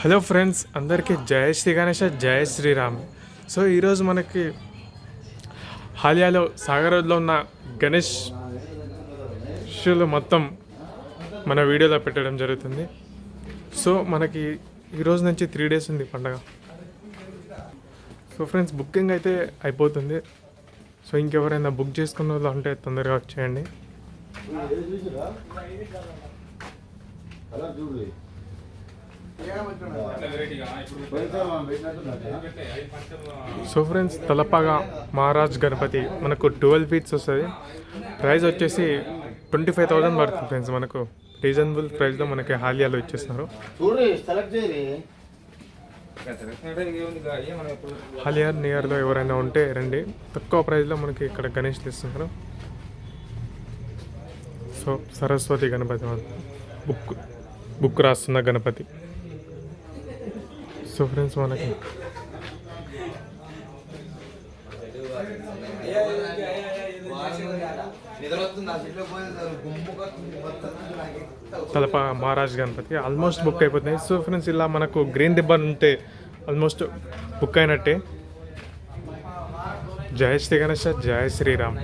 Hello friends, అందరికీ జై శ్రీ గణేష, జై శ్రీరామ్. సో ఈరోజు మనకి హాలియాలో సాగర్ రోడ్లో ఉన్న గణేష్ షూలు మొత్తం మన వీడియోలో పెట్టడం జరుగుతుంది. సో మనకి ఈరోజు నుంచి 3 days ఉంది పండగ. సో ఫ్రెండ్స్, బుకింగ్ అయితే అయిపోతుంది. సో ఇంకెవరైనా బుక్ చేసుకున్న వాళ్ళు ఉంటే తొందరగా వచ్చేయండి. సో ఫ్రెండ్స్, తలపాగా మహారాజ్ గణపతి మనకు 12 feet వస్తుంది. ప్రైస్ వచ్చేసి 25,000 పడుతుంది ఫ్రెండ్స్. మనకు రీజనబుల్ ప్రైస్లో మనకి హాలియాలో ఇచ్చేస్తున్నారు. హాలియా నియర్లో ఎవరైనా ఉంటే రండి, తక్కువ ప్రైస్లో మనకి ఇక్కడ గణేష్ ఇస్తున్నారు. సో సరస్వతి గణపతి బుక్ రాస్తున్న గణపతి. సో ఫ్రెండ్స్, మనకి తలప మహారాజ్ గణపతి ఆల్మోస్ట్ బుక్ అయిపోతుంది. సో ఫ్రెండ్స్, ఇలా మనకు గ్రీన్ రిబ్బన్ ఉంటే ఆల్మోస్ట్ బుక్ అయినట్టే. జై శ్రీ గణేష, జై శ్రీరామ్.